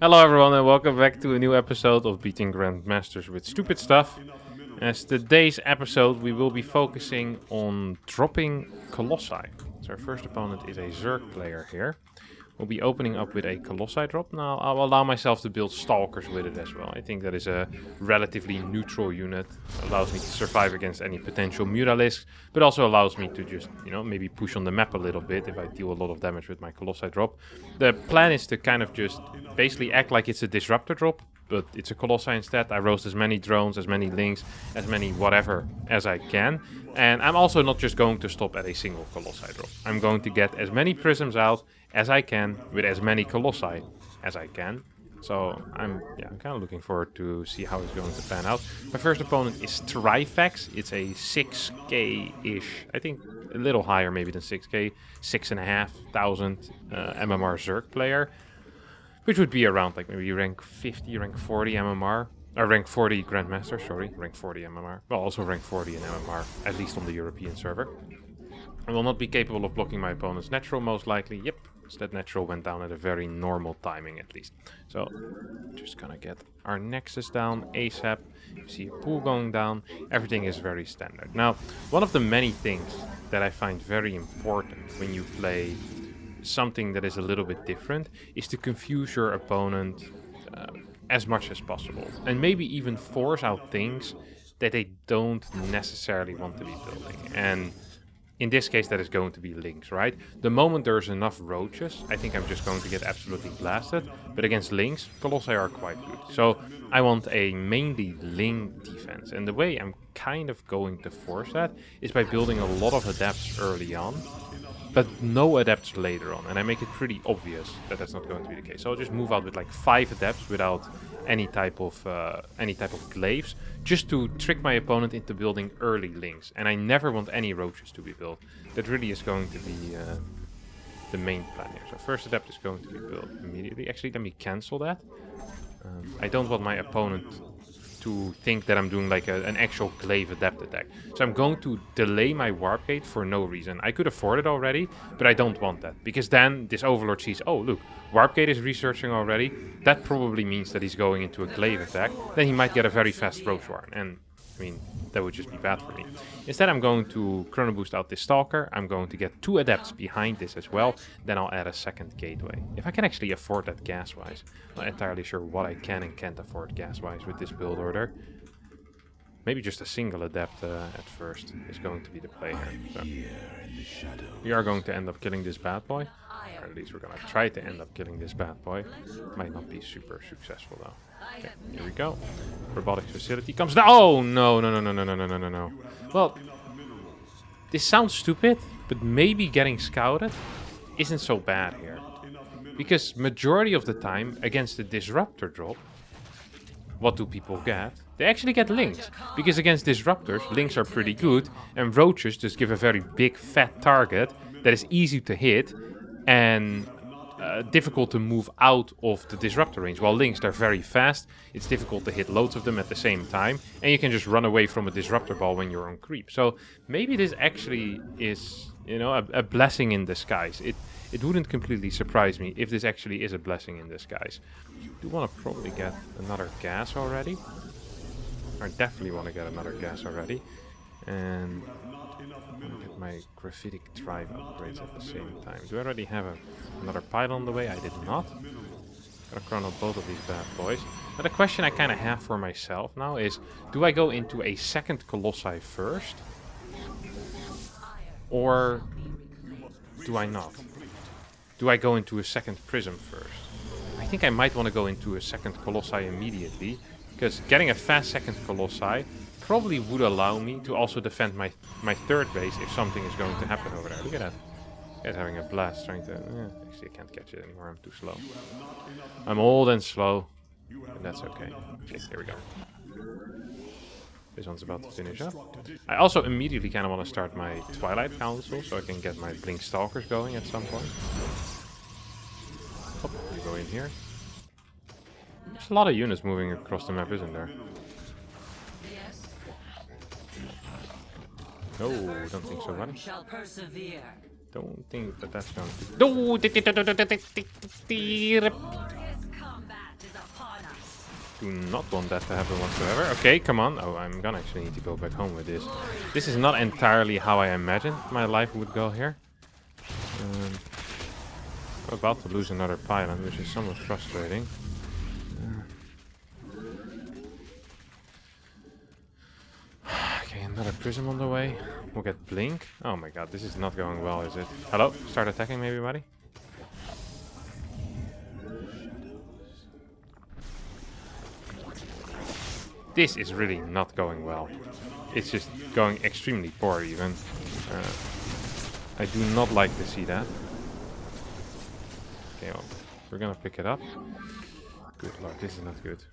Hello everyone and welcome back to a new episode of Beating Grandmasters with Stupid Stuff. As today's episode we will be focusing on dropping Colossi. So our first opponent is a Zerg player here. We'll be opening up with a Colossi drop. Now I'll allow myself to build Stalkers with it as well. I think that is a relatively neutral unit. Allows me to survive against any potential Mutalisks, but also allows me to just, maybe push on the map a little bit if I deal a lot of damage with my Colossi drop. The plan is to kind of just basically act like it's a Disruptor drop, but it's a Colossi instead. I roast as many drones, as many links, as many whatever as I can. And I'm also not just going to stop at a single Colossi drop. I'm going to get as many Prisms out as I can with as many Colossi as I can. So I'm kind of looking forward to see how it's going to pan out. My first opponent is Trifax. It's a 6k-ish, I think a little higher maybe than 6k, 6,500 MMR Zerg player. Which would be around like maybe rank 50, rank 40 MMR. Or rank 40 Grandmaster, sorry, rank 40 MMR. Well, also rank 40 in MMR, at least on the European server. I will not be capable of blocking my opponent's natural, most likely. Yep, that natural went down at a very normal timing, at least. So, just gonna get our Nexus down ASAP. You see a pool going down. Everything is very standard. Now, one of the many things that I find very important when you play something that is a little bit different is to confuse your opponent as much as possible. And maybe even force out things that they don't necessarily want to be building. And in this case, that is going to be links, right? The moment there's enough roaches, I think I'm just going to get absolutely blasted. But against links, Colossi are quite good. So I want a mainly link defense. And the way I'm kind of going to force that is by building a lot of adepts early on, but no adepts later on. And I make it pretty obvious that that's not going to be the case. So I'll just move out with like 5 adepts without any type of glaives, just to trick my opponent into building early links. And I never want any roaches to be built. That really is going to be the main plan here. So first adept is going to be built immediately. Actually, let me cancel that. I don't want my opponent to think that I'm doing like an actual glaive adept attack. So I'm going to delay my warp gate for no reason. I could afford it already, but I don't want that. Because then this overlord sees, oh look, warp gate is researching already. That probably means that he's going into a glaive attack. Then he might get a very fast roach warren. And I mean, that would just be bad for me. Instead, I'm going to chrono boost out this stalker. I'm going to get 2 adepts behind this as well. Then I'll add a second gateway. If I can actually afford that gas-wise. I'm not entirely sure what I can and can't afford gas-wise with this build order. Maybe just a single adept at first is going to be the play here. So we are going to end up killing this bad boy. Or at least we're going to try to end up killing this bad boy. Might not be super successful though. Okay, here we go. Robotics facility comes down. Oh, no. Well, this sounds stupid, but maybe getting scouted isn't so bad here. Because majority of the time, against the Disruptor drop, what do people get? They actually get links. Because against Disruptors, links are pretty good, and roaches just give a very big, fat target that is easy to hit, and difficult to move out of the Disruptor range. While links, they're very fast, it's difficult to hit loads of them at the same time, and you can just run away from a Disruptor ball when you're on creep. So maybe this actually is, a blessing in disguise. It wouldn't completely surprise me if this actually is a blessing in disguise. I do want to probably get another gas already. I definitely want to get another gas already. And I want to get my graphitic drive upgrades at the same time. Do I already have another pile on the way? I did not. Gotta chrono both of these bad boys. Now the question I kind of have for myself now is, do I go into a second Colossi first? Or do I not? Do I go into a second Prism first? I think I might want to go into a second Colossi immediately, because getting a fast second Colossi probably would allow me to also defend my third base if something is going to happen over there. Look at that. Guy's having a blast trying to... actually, I can't catch it anymore. I'm too slow. I'm old and slow. And that's okay. Okay, here we go. This one's about to finish up. I also immediately kind of want to start my Twilight Council so I can get my Blink Stalkers going at some point. Oh, we go in here. There's a lot of units moving across the map, isn't there? No, don't think so, buddy. Don't think that that's going to... do not want that to happen whatsoever. Okay, come on. Oh, I'm gonna actually need to go back home with this. This is not entirely how I imagined my life would go here. I'm about to lose another pylon, which is somewhat frustrating. Okay, another prism on the way. We'll get blink. Oh my god, this is not going well, is it? Hello? Start attacking maybe, buddy? This is really not going well. It's just going extremely poor even. I do not like to see that. Okay, well, we're gonna pick it up. Good lord, this is not good.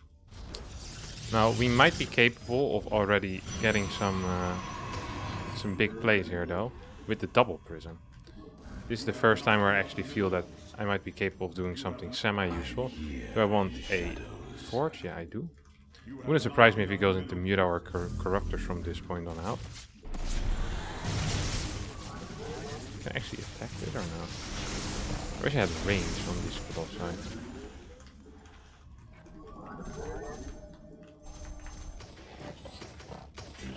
Now, we might be capable of already getting some big plays here though, with the double prism. This is the first time where I actually feel that I might be capable of doing something semi-useful. Do I want a forge? Yeah, I do. Wouldn't surprise me if he goes into Muta or Corruptors from this point on out. Can I actually attack it or no? I wish I had range on this Colossi.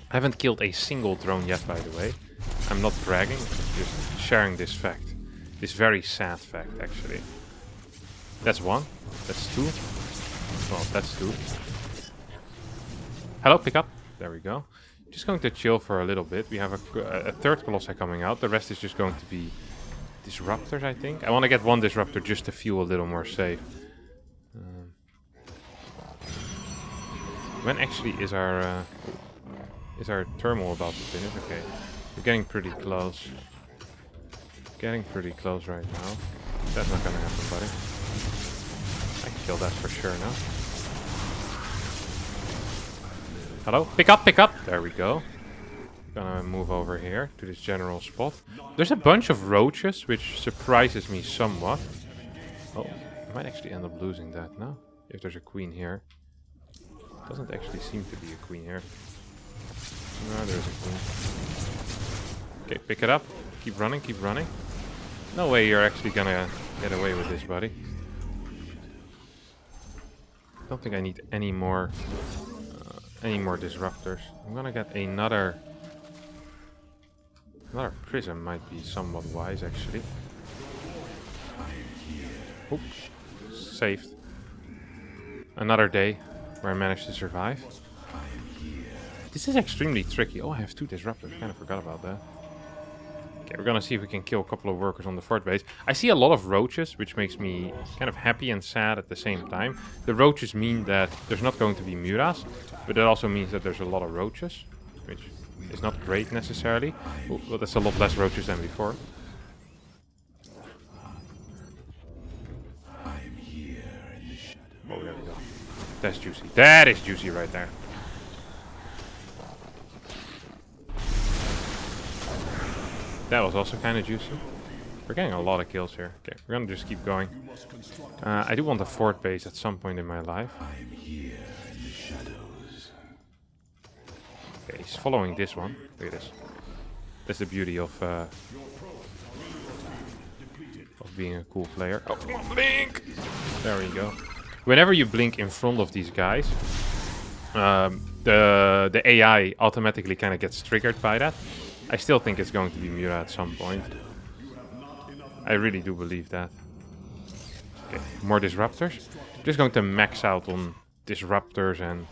I haven't killed a single drone yet, by the way. I'm not bragging, just sharing this fact. This very sad fact, actually. That's one. That's two. Well, that's two. Hello, pick up. There we go. Just going to chill for a little bit. We have a third Colossi coming out. The rest is just going to be disruptors, I think. I want to get one disruptor just to feel a little more safe. When actually is our thermal about to finish? Okay, we're getting pretty close. Getting pretty close right now. That's not gonna happen, buddy. I can kill that for sure now. Hello? Pick up, pick up! There we go. Gonna move over here to this general spot. There's a bunch of roaches, which surprises me somewhat. Oh, I might actually end up losing that now. If there's a queen here. Doesn't actually seem to be a queen here. No, there's a queen. Okay, pick it up. Keep running, keep running. No way you're actually gonna get away with this, buddy. I don't think I need any more disruptors. I'm gonna get another prism. Might be somewhat wise, actually. Oops, saved. Another day where I managed to survive. This is extremely tricky. Oh, I have two disruptors. I kind of forgot about that. Okay, we're gonna see if we can kill a couple of workers on the fort base. I see a lot of roaches, which makes me kind of happy and sad at the same time. The roaches mean that there's not going to be mutas, but it also means that there's a lot of roaches, which is not great necessarily. Ooh, well, that's a lot less roaches than before. Oh, there we go. That's juicy. That is juicy right there. That was also kind of juicy. We're getting a lot of kills here. Okay, we're gonna just keep going. I do want a fort base at some point in my life. Okay, he's following this one. Look at this. That's the beauty of being a cool player. Oh, come on, blink! There we go. Whenever you blink in front of these guys, the AI automatically kind of gets triggered by that. I still think it's going to be Muta at some point. I really do believe that. Okay, more disruptors. Just going to max out on disruptors and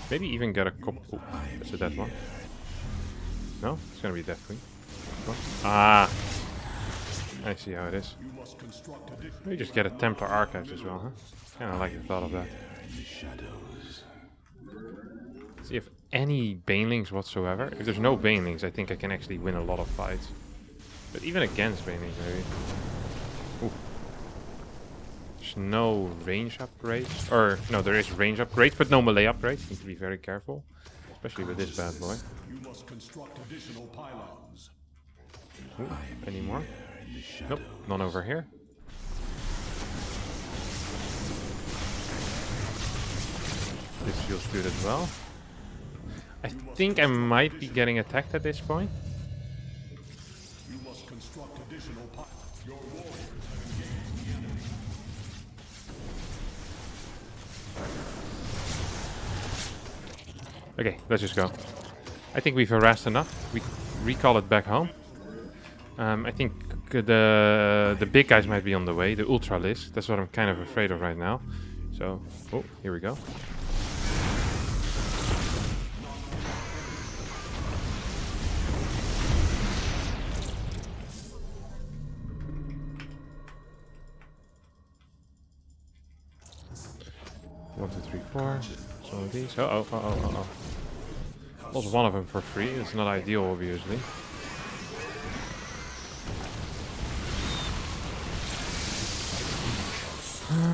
maybe even get a couple. Oh, that's a dead one. No, it's gonna be a death queen. Ah, I see how it is. Maybe just get a Templar Archives as well, huh? Kind of like the thought of that. Let's see if any banelings whatsoever. If there's no banelings, I think I can actually win a lot of fights. But even against banelings, maybe. Ooh. There's no range upgrades. Or, no, there is range upgrades, but no melee upgrades. Need to be very careful. Especially with this bad boy. Ooh, any more? Nope, none over here. This feels good as well. I think I might be getting attacked at this point. Okay, let's just go. I think we've harassed enough. We recall it back home. I think the big guys might be on the way. The Ultralisk. That's what I'm kind of afraid of right now. So, oh, here we go. One, two, three, four. Some of these. Oh. Lost one of them for free. It's not ideal, obviously. I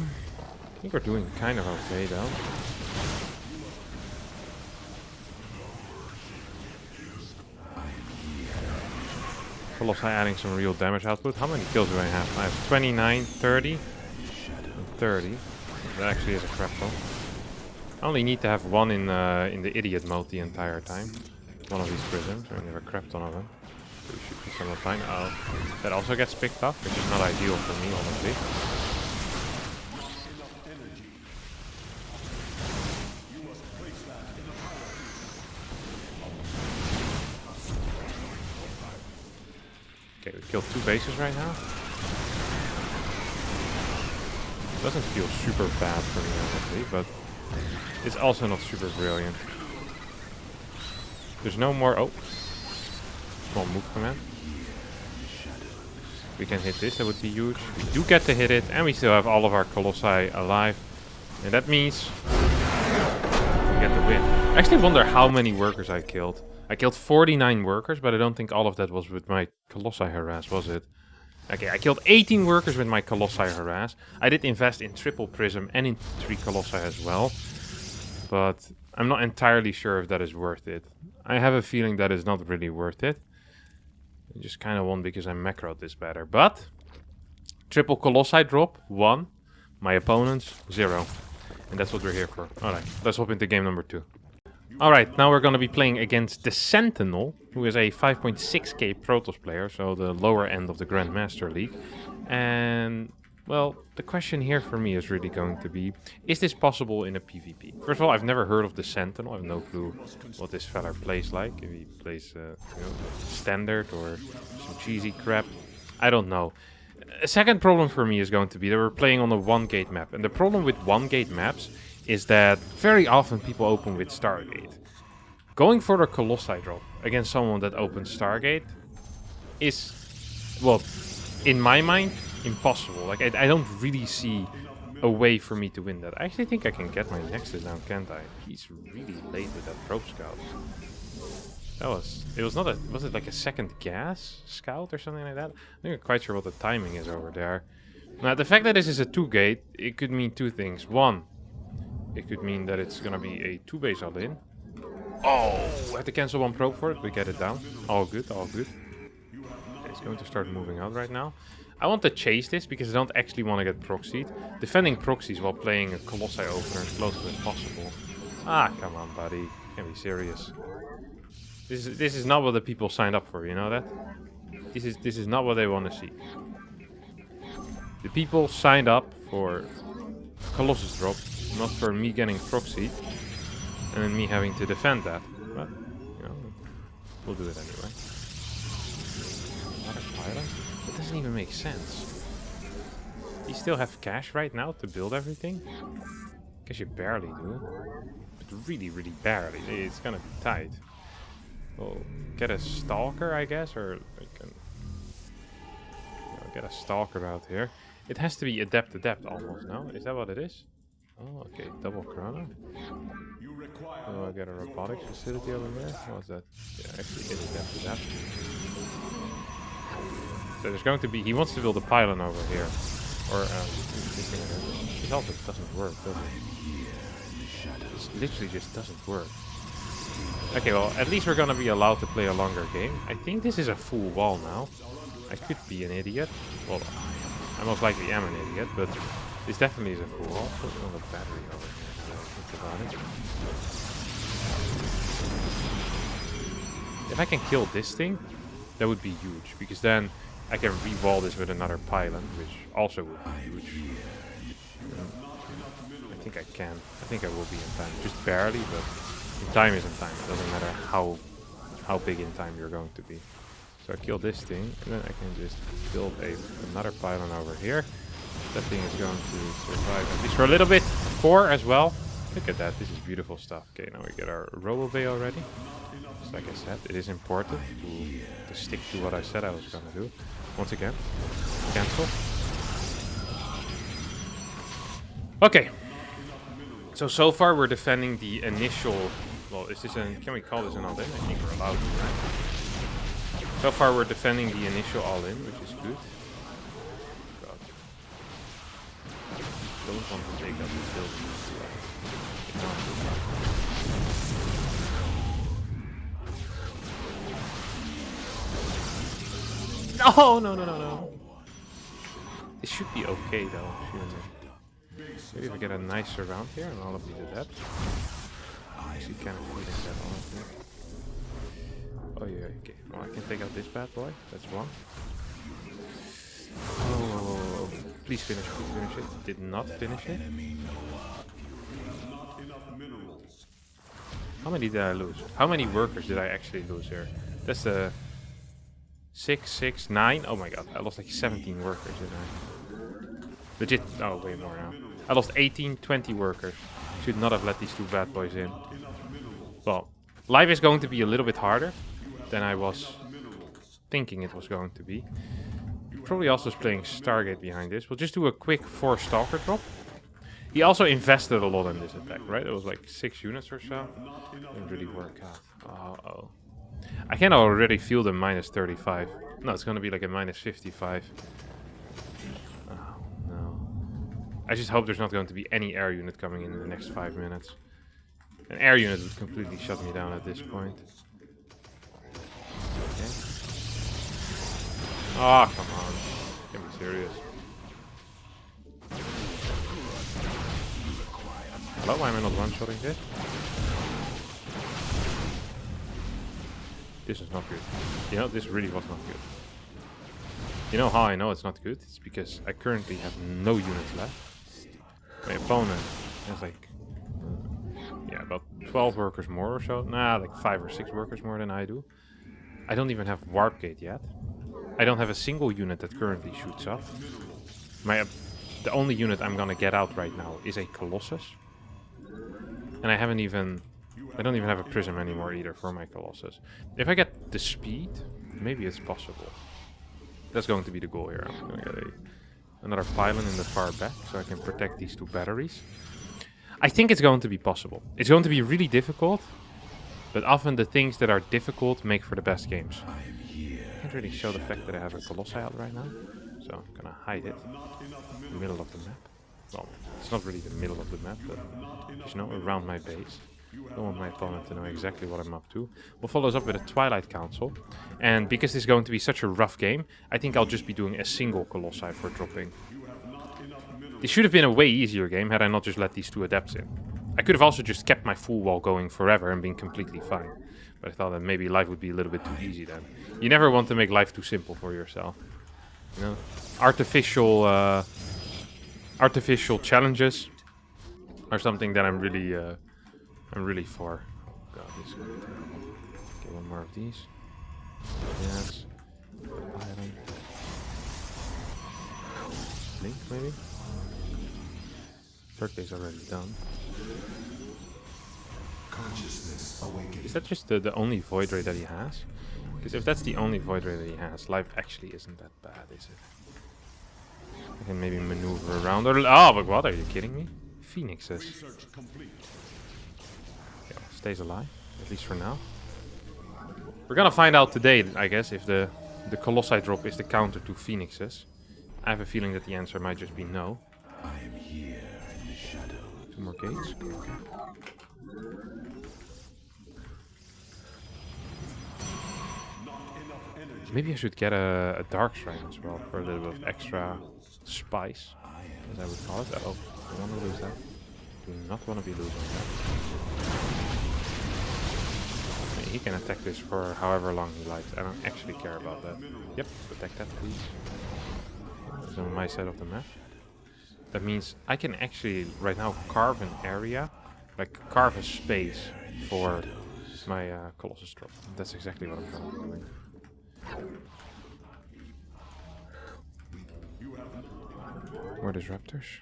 think we're doing kind of okay, though. Colossi adding some real damage output. How many kills do I have? I have 29, 30, and 30. That actually is a crap ton. I only need to have one in the idiot mode the entire time. One of these prisms. I have a crap ton of them. So we should be somewhat fine. Oh, that also gets picked up, which is not ideal for me, honestly. Okay, we killed 2 bases right now. Doesn't feel super bad for me, honestly, but it's also not super brilliant. There's no more... Oh. Small move command. We can hit this, that would be huge. We do get to hit it, and we still have all of our Colossi alive. And that means we get the win. I actually wonder how many workers I killed. I killed 49 workers, but I don't think all of that was with my Colossi harass, was it? Okay, I killed 18 workers with my Colossi harass. I did invest in triple prism and in 3 Colossi as well. But I'm not entirely sure if that is worth it. I have a feeling that is not really worth it. I just kind of won because I macroed this better. But triple Colossi drop, 1. My opponents, 0. And that's what we're here for. Alright, let's hop into game number 2. Alright, now we're going to be playing against TheSentinel, who is a 5.6k Protoss player, so the lower end of the Grandmaster League. And, well, the question here for me is really going to be, is this possible in a PvP? First of all, I've never heard of TheSentinel. I have no clue what this fella plays like. If he plays standard or some cheesy crap. I don't know. A second problem for me is going to be that we're playing on a 1-gate map. And the problem with 1-gate maps is that very often people open with Stargate. Going for the Colossi drop against someone that opens Stargate is, well, in my mind, impossible. Like, I don't really see a way for me to win that. I actually think I can get my Nexus down, can't I? He's really late with that probe scout. Was it like a second gas scout or something like that? I'm not quite sure what the timing is over there. Now, the fact that this is a 2-gate, it could mean 2 things. One, it could mean that it's gonna be a 2-base all-in. Oh, I have to cancel 1 probe for it. We get it down. All good, all good. Okay, it's going to start moving out right now. I want to chase this because I don't actually want to get proxied. Defending proxies while playing a Colossi opener as close as possible. Ah, come on, buddy. Can't be serious. This is not what the people signed up for, you know that? This is not what they want to see. The people signed up for Colossus drop, not for me getting proxied and then me having to defend that. But, you know, we'll do it anyway. Another pilot? That doesn't even make sense. You still have cash right now to build everything? Guess you barely do. But really, really barely. It's gonna be tight. Well, get a stalker, I guess, or I can get a stalker out here. It has to be adept almost, no? Is that what it is? Oh, okay, double chrono. Oh, I get a robotics facility over there. What's that? Yeah, actually, it's adept. So there's going to be. He wants to build a pylon over here, or this also doesn't work, does it? This literally just doesn't work. Okay, well, at least we're gonna be allowed to play a longer game. I think this is a full wall now. I could be an idiot. Well, I most likely am an idiot, but this definitely is a full wall. Put another battery over here. Now I think about it. If I can kill this thing, that would be huge, because then I can re-wall this with another pylon, which also would be huge. I think I can. I think I will be in time. Just barely, but In time is in time. It doesn't matter how big in time you're going to be. So I kill this thing, and then I can just build another pylon over here. That thing is going to survive at least for a little bit. 4 as well. Look at that. This is beautiful stuff. Okay, now we get our Robo Bay already. Just like I said, it is important to stick to what I said I was going to do. Once again, cancel. Okay. So far we're defending the initial... Well, is this can we call this an all-in? I think we're allowed to, right? So far we're defending the initial all-in, which is good. God. Don't want to take out the building. No. This should be okay though, shouldn't it? Maybe if I get a nice surround here and all of these adepts. Actually kind of feeling that honestly. Oh yeah, okay. Well, I can take out this bad boy. That's one. Oh, please finish it. Did not finish it. How many did I lose? How many workers did I actually lose here? That's the 6, 9. Oh my god, I lost like 17 workers, didn't I? Legit. Oh, way more now. I lost 18, 20 workers. Should not have let these 2 bad boys in. Well, life is going to be a little bit harder than I was thinking it was going to be. Probably also is playing Stargate behind this. We'll just do a quick 4 Stalker drop. He also invested a lot in this attack, right? It was like 6 units or so. Didn't really work out. Uh-oh. I can already feel the minus 35. No, it's going to be like a minus 55. Oh, no. I just hope there's not going to be any air unit coming in the next 5 minutes. An air unit would completely shut me down at this point. Okay. Oh, come on. Can be serious. Hello, why am I not one-shotting this? This is not good. You know, this really was not good. You know how I know it's not good? It's because I currently have no units left. My opponent has like... yeah, about 12 workers more or so. Nah, like 5 or 6 workers more than I do. I don't even have Warp Gate yet. I don't have a single unit that currently shoots up. The only unit I'm gonna get out right now is a Colossus. And I don't even have a Prism anymore either for my Colossus. If I get the speed, maybe it's possible. That's going to be the goal here. I'm gonna get another pylon in the far back so I can protect these 2 batteries. I think it's going to be possible. It's going to be really difficult, but often the things that are difficult make for the best games. I can't really show the fact that I have a Colossi out right now, so I'm gonna hide it in the middle of the map. Well, it's not really the middle of the map, but just, you know, around my base. I don't want my opponent to know exactly what I'm up to. We'll follow this up with a Twilight Council. And because this is going to be such a rough game, I think I'll just be doing a single Colossi for dropping. This should have been a way easier game had I not just let these 2 adepts in. I could have also just kept my full wall going forever and been completely fine. But I thought that maybe life would be a little bit too easy then. You never want to make life too simple for yourself. You know, artificial challenges are something that I'm really for. Oh god, this is gonna be terrible. Okay, 1 more of these. Yes. Iron. Blink, maybe? 3rd base already done. Is that just the only Void Ray that he has? Because if that's the only Void Ray that he has, life actually isn't that bad, is it? I can maybe maneuver around. Oh, but what? Are you kidding me? Phoenixes. Yeah, stays alive, at least for now. We're gonna find out today, I guess, if the Colossi drop is the counter to Phoenixes. I have a feeling that the answer might just be no. I am here in the shadows. 2 more gates. Okay. Maybe I should get a Dark Shrine as well for a little bit of extra spice, as I would call it. Oh, I don't want to lose that. Do not want to be losing that. He can attack this for however long he likes. I don't actually care about that. Yep, protect that, please. It's on my side of the map. That means I can actually right now carve an area, like carve a space for my Colossus drop. That's exactly what I'm gonna be doing. More disruptors.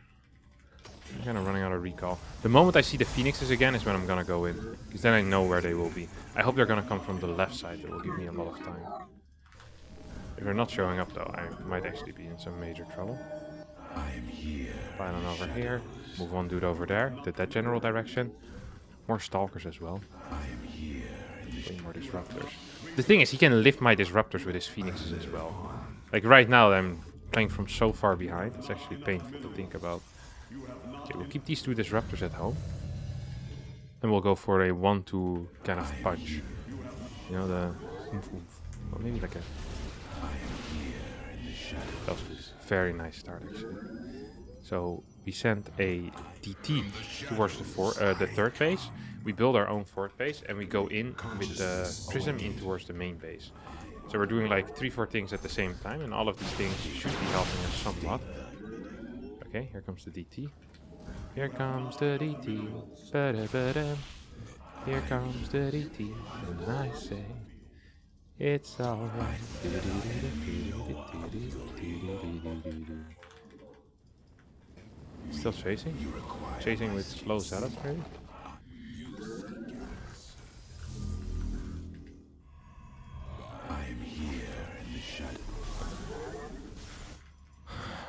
I'm kind of running out of recall. The moment I see the phoenixes again is when I'm gonna go in, because then I know where they will be. I hope they're gonna come from the left side. That will give me a lot of time. If they're not showing up though, I might actually be in some major trouble. Pylon over here. Move one dude over there. Did that general direction. More stalkers as well. Way more disruptors. The thing is, he can lift my disruptors with his phoenixes as well. Like right now, I'm playing from so far behind. It's actually painful to think about. Okay, we'll keep these two disruptors at home. And we'll go for a 1-2 kind of punch. You know, the... Well, maybe like a... That was a very nice start, actually. So, we sent a DT towards the third base. We build our own fourth base, and we go in with the prism in towards the main base. So we're doing like 3-4 things at the same time, and all of these things should be helping us somewhat. Okay, here comes the DT. Here comes the DT. Ba-da-ba-da. Here comes the DT. And I say, it's alright. Still chasing? Chasing with slow setups, maybe?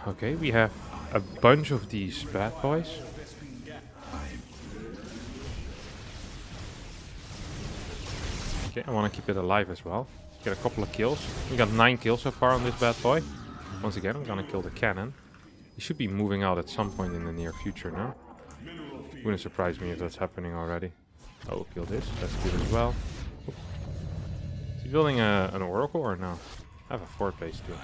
Okay, we have a bunch of these bad boys. Okay, I want to keep it alive as well. Get a couple of kills. We got 9 kills so far on this bad boy. Once again, I'm gonna kill the cannon. He should be moving out at some point in the near future now. Wouldn't surprise me if that's happening already. Oh, we'll kill this. That's good as well. Oop. Is he building an oracle or no? I have a fort base too.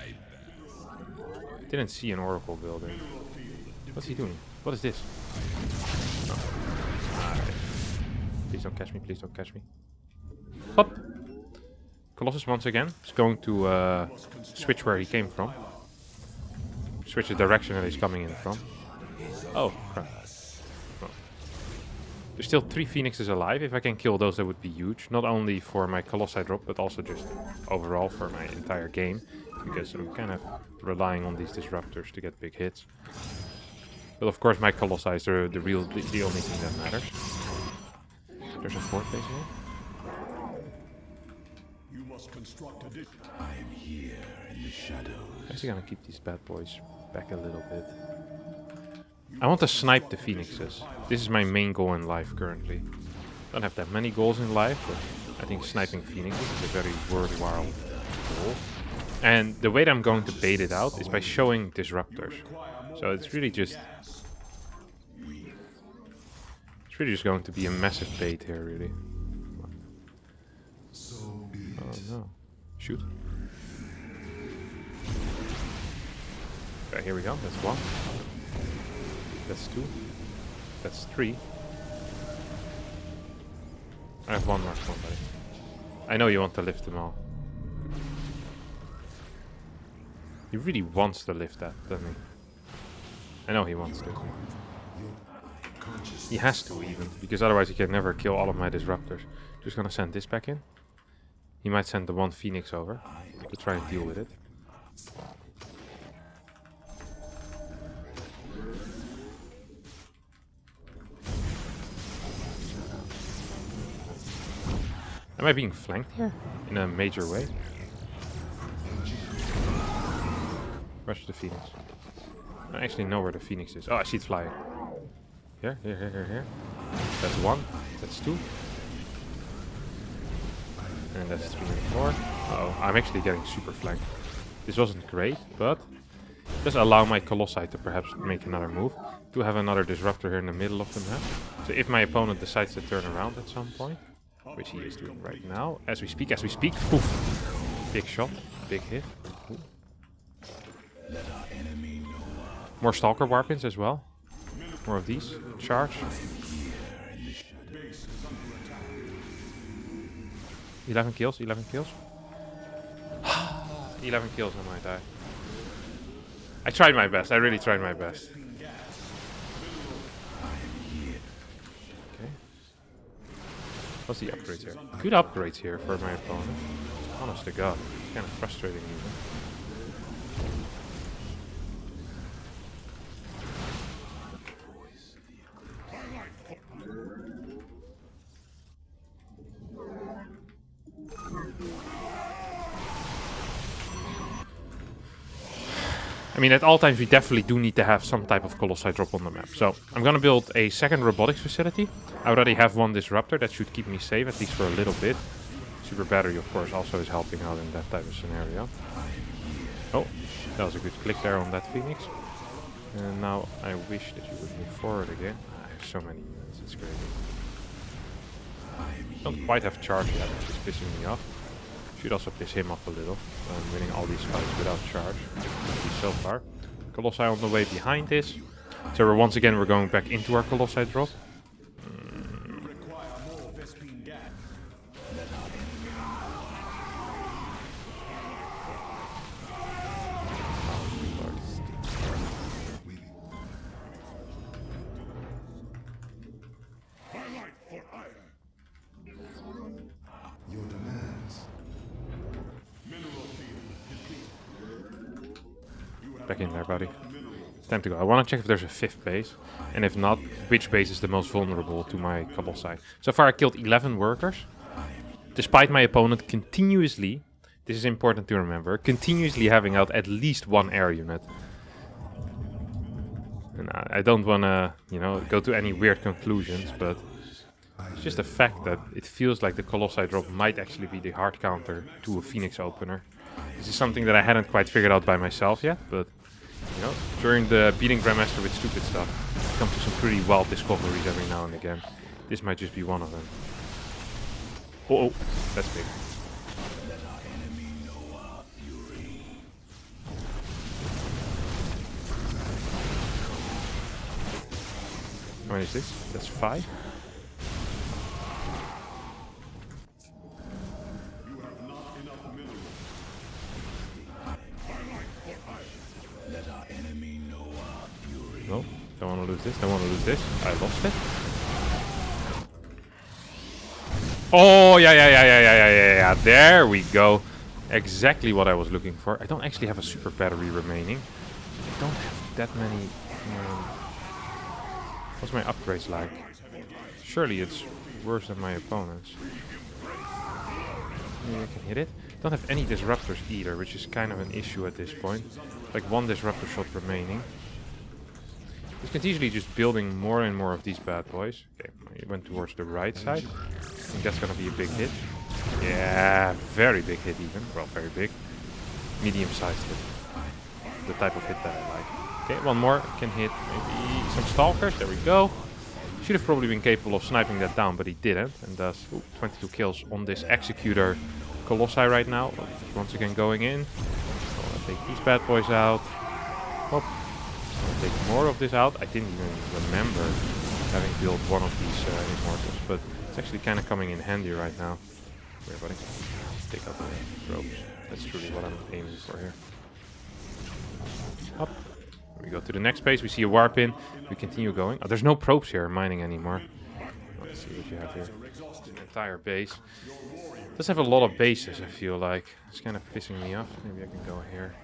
Didn't see an oracle building. What's he doing? What is this? No. Okay. Please don't catch me. Please don't catch me. Hop! Colossus once again is going to switch where he came from. Switch the direction that he's coming in from. Oh, crap. Oh. There's still 3 phoenixes alive. If I can kill those, that would be huge. Not only for my Colossi drop, but also just overall for my entire game. Because I'm kind of relying on these disruptors to get big hits. But of course my Colossi is the only thing that matters. There's a fort base here. I'm here in the shadows. I'm actually gonna keep these bad boys back a little bit. I want to snipe the phoenixes. This is my main goal in life currently. Don't have that many goals in life, but I think sniping phoenixes is a very worthwhile goal. And the way that I'm going to bait it out is by showing disruptors. So it's really just going to be a massive bait here, really. Oh no. Shoot. Okay, here we go. That's 1. That's 2. That's 3. I have 1 more, somebody. I know you want to lift them all. He really wants to lift that, doesn't he? I know he wants to. He has to even, because otherwise he can never kill all of my disruptors. Just gonna send this back in. He might send the 1 phoenix over to try and deal with it. Am I being flanked here in a major way? Where's the phoenix? I actually know where the phoenix is. Oh, I see it flying. Here. That's 1. That's 2. And that's 3 and 4. Uh-oh, I'm actually getting super flanked. This wasn't great, but just allow my Colossi to perhaps make another move. Do have another disruptor here in the middle of the map. So if my opponent decides to turn around at some point, which he is doing right now, as we speak, poof. Big shot, big hit. Ooh. More Stalker Warpins as well. More of these. Charge. 11 kills, 11 kills. 11 kills on my die. I tried my best, I really tried my best. Okay. What's the upgrades here? Good upgrades here for my opponent. Honest to God. It's kind of frustrating even. I mean, at all times we definitely do need to have some type of Colossi drop on the map. So, I'm gonna build a second robotics facility. I already have one disruptor that should keep me safe, at least for a little bit. Super battery, of course, also is helping out in that type of scenario. Oh, that was a good click there on that Phoenix. And now I wish that you would move forward again. I have so many units, it's crazy. Don't quite have charge yet, which is pissing me off. Should also piss him off a little. I'm winning all these fights without charge. So far. Colossi on the way behind this. So once again we're going back into our Colossi drop. Back in there, buddy. Time to go. I want to check if there's a fifth base. And if not, which base is the most vulnerable to my Colossi. So far I killed 11 workers. Despite my opponent continuously, this is important to remember, continuously having out at least one air unit. And I don't want to, you know, go to any weird conclusions, but it's just a fact that it feels like the Colossi drop might actually be the hard counter to a Phoenix opener. This is something that I hadn't quite figured out by myself yet, but you know, during the beating Grandmaster with stupid stuff, I come to some pretty wild discoveries every now and again. This might just be one of them. Oh, that's big. How many is this? That's 5. No, don't want to lose this, don't want to lose this. I lost it. Oh, yeah. There we go. Exactly what I was looking for. I don't actually have a super battery remaining. I don't have that many... what's my upgrades like? Surely it's worse than my opponent's. Maybe I can hit it. Don't have any disruptors either, which is kind of an issue at this point. Like one disruptor shot remaining. You can easily just building more and more of these bad boys. Okay, he went towards the right side. I think that's gonna be a big hit. Yeah, very big hit even. Well, very big. Medium-sized hit. The type of hit that I like. Okay, one more. Can hit maybe some stalkers. There we go. Should have probably been capable of sniping that down, but he didn't. And does 22 kills on this Executor Colossi right now. Once again going in. So I'll take these bad boys out. Hop. I'll take more of this out. I didn't even remember having built one of these Immortals, but it's actually kind of coming in handy right now. Here, buddy. Take out the ropes. That's truly what I'm aiming for here. Up. We go to the next base. We see a warp in. We continue going. Oh, there's no probes here mining anymore. Let's see what you have here. It's an entire base. It does have a lot of bases, I feel like. It's kind of pissing me off. Maybe I can go here.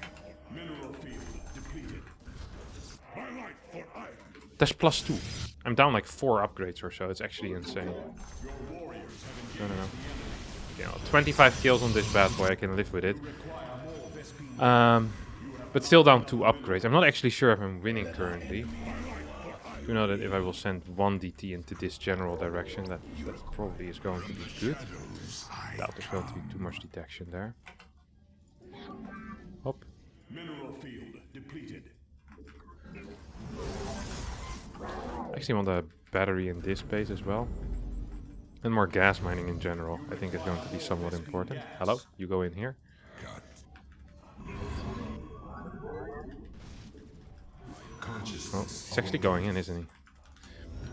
That's +2. I'm down like 4 upgrades or so. It's actually insane. No. You know, 25 kills on this bad boy. I can live with it. But still down 2 upgrades. I'm not actually sure if I'm winning currently. You know that if I will send 1 DT into this general direction, that probably is going to be good. Doubt there's going to be too much detection there. Hop. Mineral field depleted. I actually want a battery in this base as well. And more gas mining in general. I think it's going to be somewhat important. Hello, you go in here. Oh, it's actually going in, isn't he?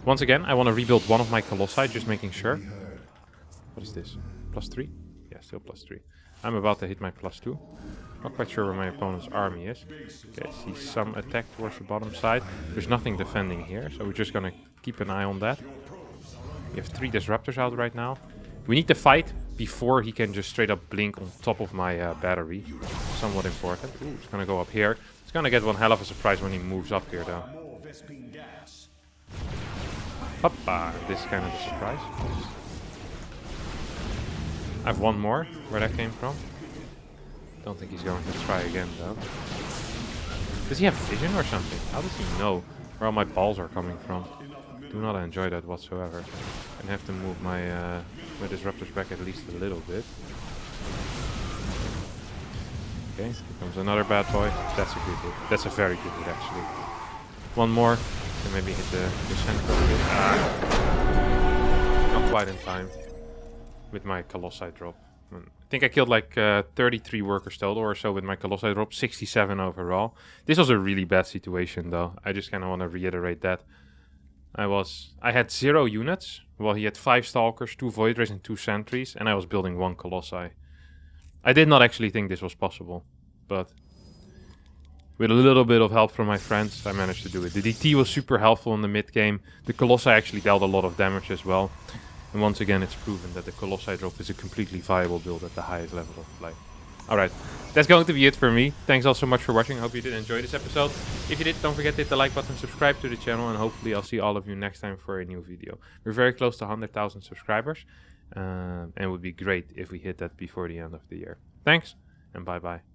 Once again, I want to rebuild one of my Colossi, just making sure. What is this? +3? Yeah, still +3. I'm about to hit my +2. Not quite sure where my opponent's army is. Okay, I see some attack towards the bottom side. There's nothing defending here, so we're just gonna keep an eye on that. We have 3 disruptors out right now. We need to fight before he can just straight up blink on top of my battery. Somewhat important. Ooh, it's gonna go up here. It's gonna get one hell of a surprise when he moves up here though. Hoppa, this is kind of the surprise. I have one more, where that came from. Don't think he's going to try again though. Does he have vision or something? How does he know where all my balls are coming from? Do not enjoy that whatsoever. And have to move my disruptors back at least a little bit. Okay, here comes another bad boy. That's a good hit. That's a very good hit actually. One more. Can maybe hit the center a bit. Not quite in time with my Colossi drop. I think I killed like 33 workers total or so with my Colossi drop. 67 overall. This was a really bad situation though. I just kind of want to reiterate that. I had 0 units, while he had 5 Stalkers, 2 Void Rays and 2 Sentries, and I was building 1 Colossi. I did not actually think this was possible, but with a little bit of help from my friends, I managed to do it. The DT was super helpful in the mid game. The Colossi actually dealt a lot of damage as well. And once again, it's proven that the Colossi drop is a completely viable build at the highest level of play. Alright, that's going to be it for me. Thanks all so much for watching. I hope you did enjoy this episode. If you did, don't forget to hit the like button, subscribe to the channel, and hopefully I'll see all of you next time for a new video. We're very close to 100,000 subscribers, and it would be great if we hit that before the end of the year. Thanks, and bye-bye.